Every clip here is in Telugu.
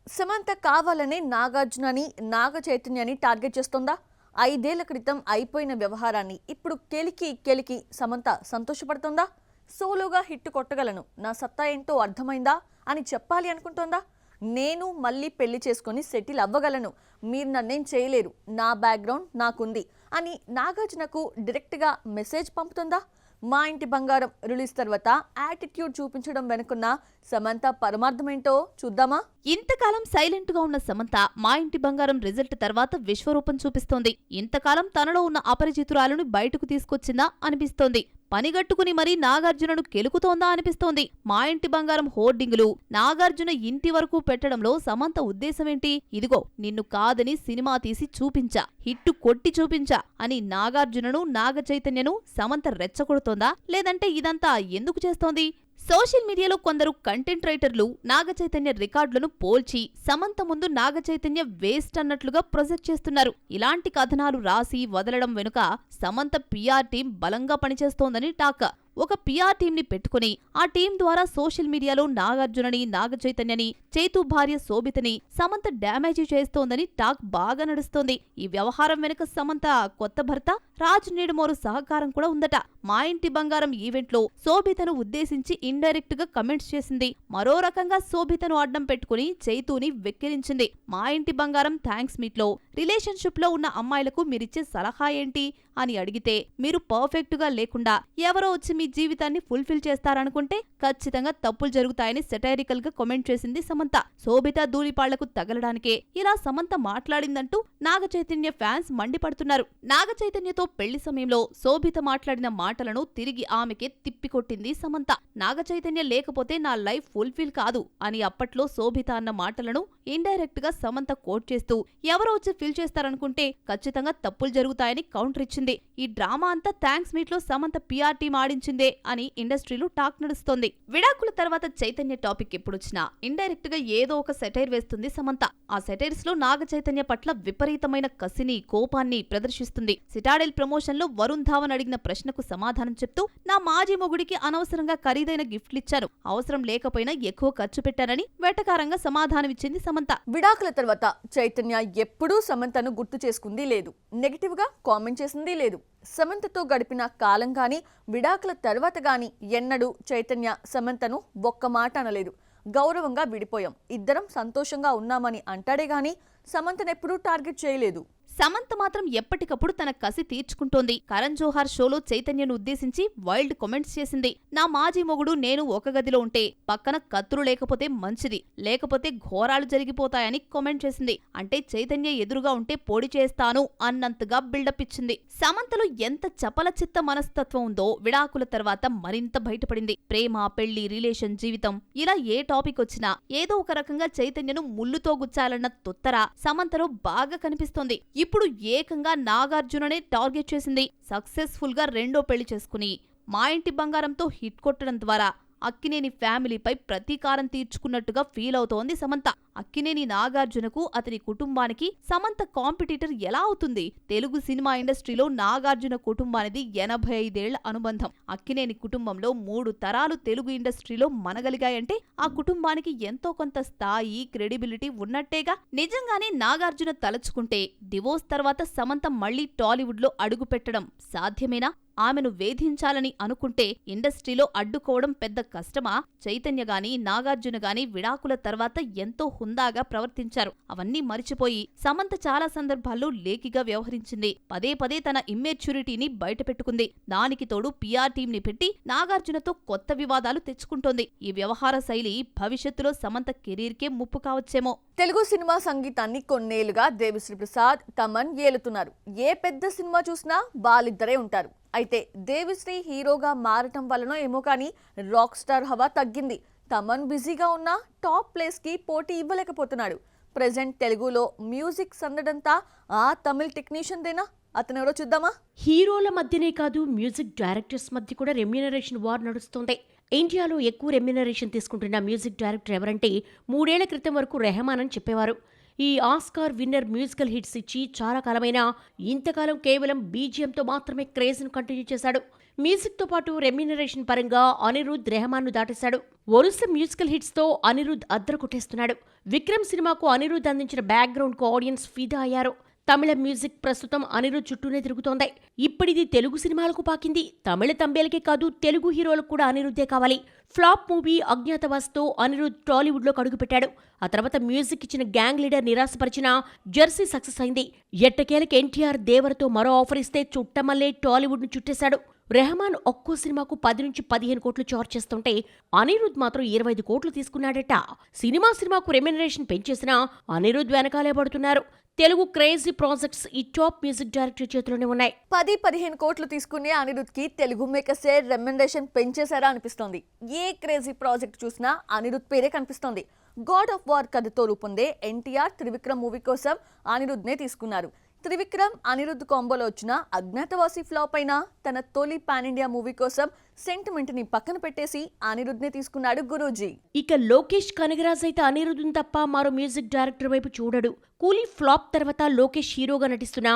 సమంత కావాలనే నాగార్జునని, నాగ చైతన్యని టార్గెట్ చేస్తోందా? 5 ఏళ్ల క్రితం అయిపోయిన వ్యవహారాన్ని ఇప్పుడు కెలికి సమంత సంతోషపడుతోందా? సోలోగా హిట్ కొట్టగలను, నా సత్తా ఏంటో అర్థమైందా అని చెప్పాలి అనుకుంటోందా? నేను మళ్ళీ పెళ్లి చేసుకొని సెటిల్ అవ్వగలను, మీరు నన్నేం చేయలేరు, నా బ్యాక్గ్రౌండ్ నాకుంది అని నాగార్జునకు డైరెక్ట్గా మెసేజ్ పంపుతుందా? మా ఇంటి బంగారం రిలీజ్ తర్వాత యాటిట్యూడ్ చూపించడం వెనుకున్న సమంత పరమార్థమేంటో చూద్దామా? ఇంతకాలం సైలెంట్ గా ఉన్న సమంత మా ఇంటి బంగారం రిజల్ట్ తర్వాత విశ్వరూపం చూపిస్తోంది. ఇంతకాలం తనలో ఉన్న అపరిచితురాలను బయటకు తీసుకొచ్చిందా అనిపిస్తోంది. పనిగట్టుకుని మరీ నాగార్జునను కెలుకుతోందా అనిపిస్తోంది. మా ఇంటి బంగారం హోర్డింగులు నాగార్జున ఇంటి వరకు పెట్టడంలో సమంత ఉద్దేశమేంటి? ఇదిగో నిన్ను కాదని సినిమా తీసి చూపించా, హిట్టు కొట్టి చూపించా అని నాగార్జునను, నాగ చైతన్యను సమంత రెచ్చగొడుతోందా, లేదంటే ఇదంతా ఎందుకు చేస్తోంది? సోషల్ మీడియాలో కొందరు కంటెంట్ రైటర్లు నాగచైతన్య రికార్డులను పోల్చి సమంత ముందు నాగచైతన్య వేస్ట్ అన్నట్లుగా ప్రొజెక్ట్ చేస్తున్నారు. ఇలాంటి కథనాలు రాసి వదలడం వెనుక సమంత పిఆర్ టీం బలంగా పనిచేస్తోందని టాక్. ఒక పిఆర్ టీంని పెట్టుకుని ఆ టీం ద్వారా సోషల్ మీడియాలో నాగార్జునని, నాగచైతన్యని, చైతు భార్య శోభితని సమంత డ్యామేజ్ చేస్తోందని టాక్ బాగా నడుస్తోంది. ఈ వ్యవహారం వెనుక సమంత కొత్త భర్త రాజ్ నీడుమోరు సహకారం కూడా ఉందట. మా ఇంటి బంగారం ఈవెంట్లో శోభితను ఉద్దేశించి ఇండైరెక్ట్ గా కమెంట్స్ చేసింది. మరో రకంగా శోభితను అడ్డం పెట్టుకుని చైతుని వెక్కిరించింది. మా ఇంటి బంగారం థ్యాంక్స్ మీట్ లో రిలేషన్షిప్ లో ఉన్న అమ్మాయిలకు మీరిచ్చే సలహా ఏంటి అని అడిగితే, మీరు పర్ఫెక్ట్ గా లేకుండా ఎవరో వచ్చి మీ జీవితాన్ని ఫుల్ఫిల్ చేస్తారనుకుంటే ఖచ్చితంగా తప్పులు జరుగుతాయని సెటైరికల్ గా కామెంట్ చేసింది సమంత. శోభిత ధూళిపాళ్లకు తగలడానికే ఇలా సమంత మాట్లాడిందంటూ నాగచైతన్య ఫ్యాన్స్ మండిపడుతున్నారు. నాగచైతన్యతో పెళ్లి సమయంలో శోభిత మాట్లాడిన మాటలను తిరిగి ఆమెకే తిప్పికొట్టింది సమంత. నాగచైతన్య లేకపోతే నా లైఫ్ ఫుల్ఫిల్ కాదు అని అప్పట్లో శోభిత అన్న మాటలను ఇండైరెక్ట్ గా సమంత కోట్ చేస్తూ, ఎవరో వచ్చి ఫిల్ చేస్తారనుకుంటే ఖచ్చితంగా తప్పులు జరుగుతాయని కౌంటర్ ఇచ్చింది. ఈ డ్రామా అంతా థ్యాంక్స్ మీట్ లో సమంత పిఆర్ టీం ఆడించిందే అని ఇండస్ట్రీలో టాక్ నడుస్తోంది. విడాకుల తర్వాత చైతన్య టాపిక్ ఎప్పుడొచ్చినా ఇండైరెక్ట్ గా ఏదో ఒక సెటైర్ వేస్తుంది సమంత. ఆ సెటైర్స్ లో నాగ చైతన్య పట్ల విపరీతమైన కసిని, కోపాన్ని ప్రదర్శిస్తుంది. సిటాడెల్ ప్రమోషన్ లో వరుణ్ ధావన్ అడిగిన ప్రశ్నకు సమాధానం చెప్తూ, నా మాజీ మొగుడికి అనవసరంగా ఖరీదైన గిఫ్ట్లిచ్చాను, అవసరం లేకపోయినా ఎక్కువ ఖర్చు పెట్టానని వెటకారంగా సమాధానమిచ్చింది సమంత. విడాకుల తర్వాత చైతన్య ఎప్పుడూ సమంతను గుర్తు చేసుకుంది లేదు, నెగిటివ్ గా కామెంట్ చేసింది లేదు. సమంతతో గడిపిన కాలం గాని, విడాకుల తర్వాత గాని ఎన్నడూ చైతన్య సమంతను ఒక్క మాట అనలేదు. గౌరవంగా విడిపోయాం, ఇద్దరం సంతోషంగా ఉన్నామని అంటాడే గాని సమంతనెప్పుడూ టార్గెట్ చేయలేదు. సమంత మాత్రం ఎప్పటికప్పుడు తన కసి తీర్చుకుంటోంది. కరణ్ జోహార్ షోలో చైతన్యను ఉద్దేశించి వైల్డ్ కామెంట్స్ చేసింది. నా మాజీ మొగుడు నేను ఒక గదిలో ఉంటే పక్కన కత్తులు లేకపోతే మంచిది, లేకపోతే ఘోరాలు జరిగిపోతాయని కామెంట్ చేసింది. అంటే చైతన్య ఎదురుగా ఉంటే పొడి చేస్తాను అన్నంతగా బిల్డప్ ఇచ్చింది. సమంతలో ఎంత చపల చిత్త మనస్తత్వం ఉందో విడాకుల తర్వాత మరింత బయటపడింది. ప్రేమ, పెళ్లి, రిలేషన్, జీవితం ఇలా ఏ టాపిక్ వచ్చినా ఏదో ఒక రకంగా చైతన్యను ముల్లుతో గుచ్చాలన్న తొత్తర సమంతలో బాగా కనిపిస్తోంది. ఇప్పుడు ఏకంగా నాగార్జుననే టార్గెట్ చేసింది. సక్సెస్ఫుల్ గా రెండో పెళ్లి చేసుకుని మా ఇంటి బంగారంతో హిట్ కొట్టడం ద్వారా అక్కినేని ఫ్యామిలీపై ప్రతీకారం తీర్చుకున్నట్టుగా ఫీల్ అవుతోంది సమంత. అక్కినేని నాగార్జునకు, అతని కుటుంబానికి సమంత కాంపిటీటర్ ఎలా అవుతుంది? తెలుగు సినిమా ఇండస్ట్రీలో నాగార్జున కుటుంబానిది 85 ఏళ్ల అనుబంధం. అక్కినేని కుటుంబంలో 3 తరాలు తెలుగు ఇండస్ట్రీలో మనగలిగాయంటే ఆ కుటుంబానికి ఎంతో కొంత స్థాయి, క్రెడిబిలిటీ ఉన్నట్టేగా. నిజంగానే నాగార్జున తలచుకుంటే డివోర్స్ తర్వాత సమంత మళ్లీ టాలీవుడ్ లో అడుగు పెట్టడం సాధ్యమేనా? ఆమెను వేధించాలని అనుకుంటే ఇండస్ట్రీలో అడ్డుకోవడం పెద్ద కష్టమా? చైతన్య గాని, నాగార్జున గాని విడాకుల తర్వాత ఎంతో హుందాగా ప్రవర్తించారు. అవన్నీ మరిచిపోయి సమంత చాలా సందర్భాల్లో లేకిగా వ్యవహరించింది. పదే పదే తన ఇమ్మెచ్యూరిటీని బయటపెట్టుకుంది. దానికి తోడు పిఆర్ టీంని పెట్టి నాగార్జునతో కొత్త వివాదాలు తెచ్చుకుంటోంది. ఈ వ్యవహార శైలి భవిష్యత్తులో సమంత కెరీర్కే ముప్పు కావచ్చేమో. తెలుగు సినిమా సంగీతాన్ని కొన్నేళ్లుగా దేవిశ్రీ ప్రసాద్, తమన్ ఏలుతున్నారు. ఏ పెద్ద సినిమా చూసినా వాళ్ళిద్దరే ఉంటారు. అయితే దేవిశ్రీ హీరోగా మారటం వలనో ఏమో కానీ రాక్ స్టార్ హవా తగ్గింది. తమన్ బిజీగా ఉన్న టాప్ ప్లేస్ కి పోటీ ఇవ్వలేకపోతున్నాడు. ప్రెజెంట్ తెలుగులో మ్యూజిక్ సందడంతా ఆ తమిళ్ టెక్నీషియన్ దేనా? అతనెవరో చూద్దామా? హీరోల మధ్యనే కాదు, మ్యూజిక్ డైరెక్టర్స్ మధ్య కూడా రెమ్యూనరేషన్ వార్ నడుస్తోంది. ఇండియాలో ఎక్కువ రెమ్యూనరేషన్ తీసుకుంటున్న మ్యూజిక్ డైరెక్టర్ ఎవరంటే 3 ఏళ్ల క్రితం వరకు రెహమాన్ అని చెప్పేవారు. ఈ ఆస్కార్ విన్నర్ మ్యూజికల్ హిట్స్ ఇచ్చి చాలా కాలమైనా ఇంతకాలం కేవలం బీజిఎంతో మాత్రమే క్రేజ్ను కంటిన్యూ చేశాడు. మ్యూజిక్తో పాటు రెమ్యూనరేషన్ పరంగా అనిరుద్ రెహమాన్ను దాటేశాడు. వరుస మ్యూజికల్ హిట్స్తో అనిరుద్ అద్దరు కొట్టేస్తున్నాడు. విక్రమ్ సినిమాకు అనిరుద్ అందించిన బ్యాక్గ్రౌండ్కు ఆడియన్స్ ఫిదా అయ్యారు. తమిళ మ్యూజిక్ ప్రస్తుతం అనిరుద్ చుట్టూనే తిరుగుతోంది. ఇప్పుడిది తెలుగు సినిమాలకు పాకింది. తమిళ తంబేలకే కాదు, తెలుగు హీరోలకు కూడా అనిరుద్దే కావాలి. ఫ్లాప్ మూవీ అజ్ఞాతవాస్తో అనిరుద్ టాలీవుడ్లో అడుగుపెట్టాడు. ఆ తర్వాత మ్యూజిక్ ఇచ్చిన గ్యాంగ్ లీడర్ నిరాశపరిచిన జెర్సీ సక్సెస్ అయింది. ఎట్టకేలకి ఎన్టీఆర్ దేవరతో మరో ఆఫర్ ఇస్తే చుట్టమల్లే టాలీవుడ్ను చుట్టేశాడు. రెహమాన్ ఒక్కో సినిమాకు 10 నుంచి 15 కోట్లు చార్జ్ చేస్తుంటే అనిరుద్ మాత్రం 25 కోట్లు తీసుకున్నాడట. సినిమాకు రెమ్యూనరేషన్ పెంచేసినా అనిరుద్ వెనకాలే పడుతున్నారు. తెలుగు క్రేజీ ప్రాజెక్ట్స్ ఈ టాప్ మ్యూజిక్ డైరెక్టర్ చేతిలోనే ఉన్నాయి. 10-15 కోట్లు తీసుకునే అనిరుద్కి తెలుగు మేకర్సే రెమ్యునరేషన్ పెంచేశారా అనిపిస్తోంది. ఏ క్రేజీ ప్రాజెక్ట్ చూసినా అనిరుద్ పేరే కనిపిస్తోంది. గాడ్ ఆఫ్ వార్ కథతో రూపొందే ఎన్టీఆర్ త్రివిక్రమ్ మూవీ కోసం అనిరుద్నే తీసుకున్నారు. త్రివిక్రమ్ అనిరుద్ కాంబోలో వచ్చిన అజ్ఞాతవాసి ఫ్లాప్ అయినా తన తొలి పాన్ ఇండియా మూవీ కోసం సెంటిమెంట్ ని పక్కన పెట్టేసి అనిరుద్నే తీసుకున్నాడు గురూజీ. ఇక లోకేష్ కనగరాజ్ అయితే అనిరుద్ని తప్ప మరో మ్యూజిక్ డైరెక్టర్ వైపు చూడడు. కూలీ ఫ్లాప్ తర్వాత లోకేష్ హీరోగా నటిస్తున్న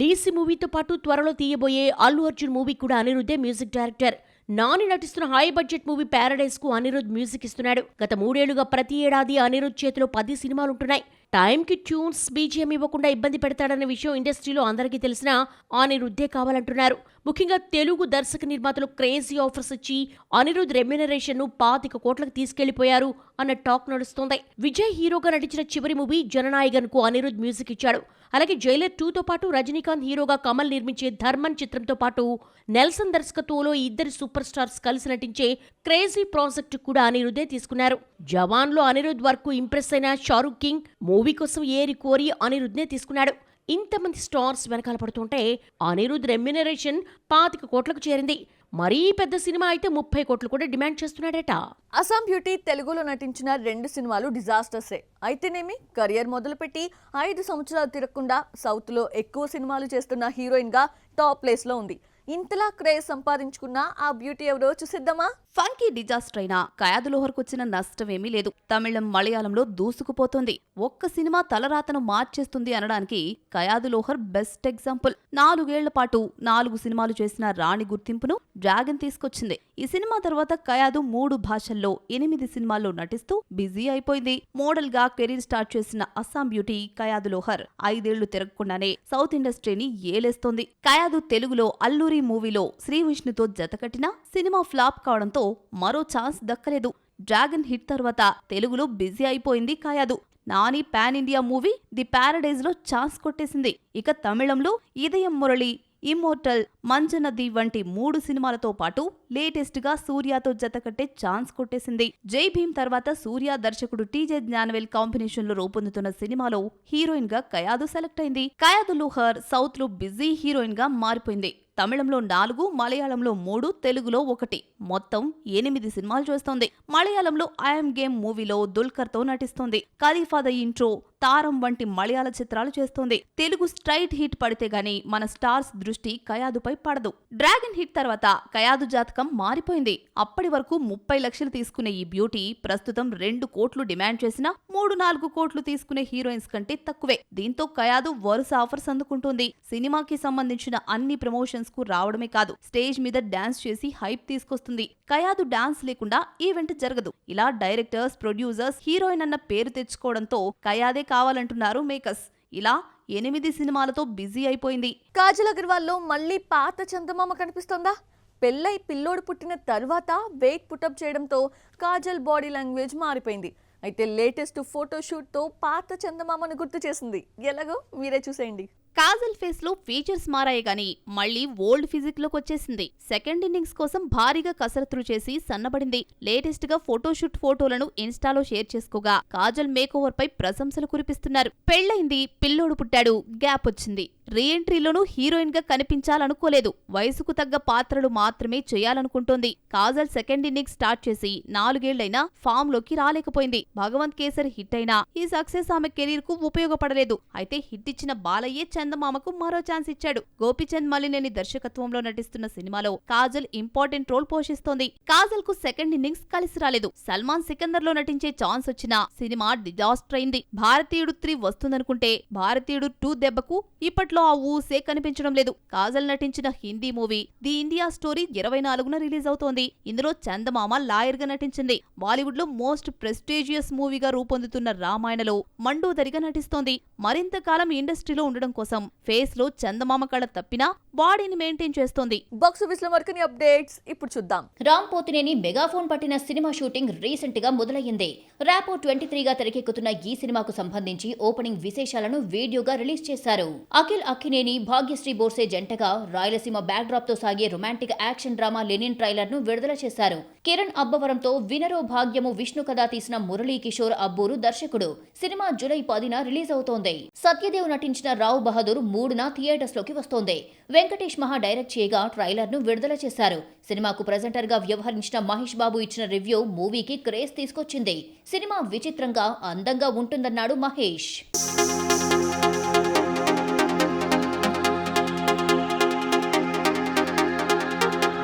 డీసీ మూవీతో పాటు త్వరలో తీయబోయే అల్లు అర్జున్ మూవీ కూడా అనిరుద్దే మ్యూజిక్ డైరెక్టర్. నాని నటిస్తున్న హై బడ్జెట్ మూవీ ప్యారడైజ్ కు అనిరుద్ మ్యూజిక్ ఇస్తున్నాడు. గత 3 ఏళ్లుగా ప్రతి ఏడాది అనిరుద్ చేతిలో 10 సినిమాలుంటున్నాయి. టైంకి ట్యూన్స్, బీజిఎం ఇవ్వకుండా ఇబ్బంది పెడతాడన్న విషయం ఇండస్ట్రీలో అందరికీ తెలిసినా అనిరుద్దే కావాలంటున్నారు. ముఖ్యంగా తెలుగు దర్శక నిర్మాతలు క్రేజీ ఆఫర్స్ ఇచ్చి అనిరుద్ రెమ్యూనరేషన్ ను 25 కోట్లకు తీసుకెళ్లిపోయారు అన్న టాక్ నడుస్తోంది. విజయ్ హీరోగా నటించిన చివరి మూవీ జననాయగన్ కు అనిరుద్ మ్యూజిక్ ఇచ్చాడు. అలాగే జైలర్ 2తో పాటు రజనీకాంత్ హీరోగా కమల్ నిర్మించే ధర్మన్ చిత్రంతో పాటు నెల్సన్ దర్శకత్వంలో ఈ ఇద్దరు సూపర్ స్టార్స్ కలిసి నటించే క్రేజీ ప్రాజెక్ట్ కూడా అనిరుద్దే తీసుకున్నారు. జవాన్ లో అనిరుద్ వర్క్ ఇంప్రెస్ అయిన షారూక్ కింగ్ మూవీ కోసం ఏరి కోరి అనిరుద్నే తీసుకున్నాడు. ఇంతమంది స్టార్స్ వెనకాల పడుతుంటే అనిరుద్ రెమ్యూనరేషన్ 25 కోట్లకు చేరింది. మరీ పెద్ద సినిమా అయితే 30 కోట్లు కూడా డిమాండ్ చేస్తున్నాడట. అస్సాం బ్యూటీ తెలుగులో నటించిన 2 సినిమాలు డిజాస్టర్సే అయితేనేమి కెరియర్ మొదలుపెట్టి 5 సంవత్సరాలు తిరగకుండా సౌత్ లో ఎక్కువ సినిమాలు చేస్తున్న హీరోయిన్ గా టాప్ ప్లేస్ లో ఉంది. ఇంతలా క్రేజ్ సంపాదించుకున్న ఆ బ్యూటీ ఎవరో చూసిద్దామా? ఫంకీ డిజాస్టర్ అయినా కయాదు లోహర్కు వచ్చిన నష్టమేమీ లేదు. తమిళం, మలయాళంలో దూసుకుపోతోంది. ఒక్క సినిమా తలరాతను మార్చేస్తుంది అనడానికి కయాదు లోహర్ బెస్ట్ ఎగ్జాంపుల్. 4 ఏళ్ల పాటు 4 సినిమాలు చేసిన రాణి గుర్తింపును డ్రాగన్ తీసుకొచ్చింది. ఈ సినిమా తర్వాత కయాదు 3 భాషల్లో 8 సినిమాల్లో నటిస్తూ బిజీ అయిపోయింది. మోడల్ గా కెరీర్ స్టార్ట్ చేసిన అస్సాం బ్యూటీ కయాదు లోహర్ 5 ఏళ్లు తిరగకుండానే సౌత్ ఇండస్ట్రీని ఏలేస్తోంది. కయాదు తెలుగులో అల్లూరి మూవీలో శ్రీ విష్ణుతో జతకట్టిన సినిమా ఫ్లాప్ కావడంతో మరో ఛాన్స్ దక్కలేదు. డ్రాగన్ హిట్ తర్వాత తెలుగులో బిజీ అయిపోయింది Kayadu. Nani pan India movie the Paradise లో ఛాన్స్ కొట్టేసింది. ఇక తమిళంలో ఇదయం మురళి, ఇమ్మోర్టల్, మంజనది వంటి 3 సినిమాలతో పాటు లేటెస్ట్ గా సూర్యతో జతకట్టే ఛాన్స్ కొట్టేసింది. జై భీమ్ తర్వాత సూర్య దర్శకుడు టీజే జ్ఞానవేల్ కాంబినేషన్ లో రూపొందుతున్న సినిమాలో హీరోయిన్ గా కయాదు సెలెక్ట్ అయింది. కయాదు లోహర్ సౌత్ లో బిజీ హీరోయిన్ గా మారిపోయింది. తమిళంలో 4, మలయాళంలో 3, తెలుగులో 1 మొత్తం 8 సినిమాలు చేస్తోంది. మలయాళంలో ఐఎమ్ గేమ్ మూవీలో దుల్కర్ తో నటిస్తోంది. ఖలీఫా ద ఇంట్రో, తారం వంటి మలయాళ చిత్రాలు చేస్తోంది. తెలుగు స్ట్రైట్ హిట్ పడితే గాని మన స్టార్స్ దృష్టి కయాదుపై పడదు. డ్రాగన్ హిట్ తర్వాత కయాదు జాతకం మారిపోయింది. అప్పటి వరకు 30 లక్షలు తీసుకునే ఈ బ్యూటీ ప్రస్తుతం 2 కోట్లు డిమాండ్ చేసినా 3-4 కోట్లు తీసుకునే హీరోయిన్స్ కంటే తక్కువే. దీంతో కయాదు వరుస ఆఫర్స్ అందుకుంటుంది. సినిమాకి సంబంధించిన అన్ని ప్రమోషన్స్ కు రావడమే కాదు, స్టేజ్ మీద డాన్స్ చేసి హైప్ తీసుకొస్తుంది. కయాదు డాన్స్ లేకుండా ఈవెంట్ జరగదు. ఇలా డైరెక్టర్స్, ప్రొడ్యూసర్స్ హీరోయిన్ అన్న పేరు తెచ్చుకోవడంతో కయాదే కావాలంటున్నారు మేకర్స్. ఇలా 8 సినిమాలతో బిజీ అయిపోయింది. కాజల్ అగర్వాల్ లో మళ్ళీ పాత చందమామ కనిపిస్తోందా? పెళ్ళై పిల్లోడు పుట్టిన తర్వాత వెయిట్ పుటప్ చేయడంతో కాజల్ బాడీ లాంగ్వేజ్ మారిపోయింది. అయితే లేటెస్ట్ ఫోటోషూట్ తో పాత చందమామను గుర్తు చేసింది. ఎలాగో మీరే చూసేయండి. కాజల్ ఫేస్ లో ఫీచర్స్ మారాయి గాని మళ్లీ ఓల్డ్ ఫిజిక్ లోకి వచ్చేసింది. సెకండ్ ఇన్నింగ్స్ కోసం భారీగా కసరత్తులు చేసి సన్నబడింది. లేటెస్ట్ గా ఫోటోషూట్ ఫోటోలను ఇన్స్టాలో షేర్ చేసుకోగా కాజల్ మేకోవర్ పై ప్రశంసలు కురిపిస్తున్నారు. పెళ్లైంది, పిల్లోడు పుట్టాడు, గ్యాప్ వచ్చింది. రీఎంట్రీలోనూ హీరోయిన్ గా కనిపించాలనుకోలేదు. వయసుకు తగ్గ పాత్రలు మాత్రమే చేయాలనుకుంటోంది. కాజల్ సెకండ్ ఇన్నింగ్స్ స్టార్ట్ చేసి 4 ఏళ్లైనా ఫామ్ లోకి రాలేకపోయింది. భగవంత్ కేసరి హిట్ అయినా ఈ సక్సెస్ ఆమె కెరీర్ కు ఉపయోగపడలేదు. అయితే హిట్ ఇచ్చిన బాలయ్యే చందమామకు మరో ఛాన్స్ ఇచ్చాడు. గోపీచంద్ మలినేని దర్శకత్వంలో నటిస్తున్న సినిమాలో కాజల్ ఇంపార్టెంట్ రోల్ పోషిస్తోంది. కాజల్ కు సెకండ్ ఇన్నింగ్స్ కలిసి రాలేదు. సల్మాన్ సికందర్ లో నటించే ఛాన్స్ వచ్చినా సినిమా డిజాస్టర్ అయింది. భారతీయుడు 3 వస్తుందనుకుంటే భారతీయుడు 2 దెబ్బకు ఇప్పట్లో లో ఆ ఊసే కనిపించడం లేదు. కాజల్ నటించిన Hindi movie the India story 24న రిలీజ్ అవుతోంది. ఇందులో చందమామ లాయర్ గా నటించింది. బాలీవుడ్ లో మోస్ట్ ప్రెస్టీజియస్ మూవీగా రూపొందుతున్న రామాయణలో మండోదరిగా నటిస్తోంది. మరింత కాలం ఇండస్ట్రీలో ఉండడం కోసం ఫేస్ లో చందమామ కళ తప్పినా బాడీని మెయింటైన్ చేస్తోంది. బాక్స్ ఆఫీస్ లో మరికొన్ని అప్డేట్స్ ఇప్పుడు చూద్దాం. రామ్ పోతినేని మెగాఫోన్ పట్టిన సినిమా షూటింగ్ రీసెంట్ గా మొదలయ్యింది. ర్యాపో 23గా తెరకెక్కుతున్న ఈ సినిమాకు సంబంధించి ఓపెనింగ్ విశేషాలను వీడియోగా రిలీజ్ చేశారు. అఖిల్ అక్కినేని, భాగ్యశ్రీ బోర్సే జంటగా రాయలసీమ బ్యాక్ డ్రాప్ తో సాగే romantic action drama Lenin trailer ను విడుదల చేశారు. కిరణ్ అబ్బవరంతో వినరో భాగ్యము విష్ణు కథ తీసిన మురళీ కిషోర్ అబ్బూరు దర్శకుడు. సినిమా జూలై 10న రిలీజ్ అవుతోంది. సత్యదేవ్ నటించిన రావ్ బహదూర్ 3న థియేటర్స్ లోకి వస్తోంది. వెంకటేష్ మహా డైరెక్ట్ చేయగా ట్రైలర్ ను విడుదల చేశారు. సినిమాకు ప్రెజెంటర్ గా వ్యవహరించిన మహేష్ బాబు ఇచ్చిన రివ్యూ మూవీకి క్రేజ్ తీసుకొచ్చింది. సినిమా విచిత్రంగా, అందంగా ఉంటుందన్నాడు మహేష్.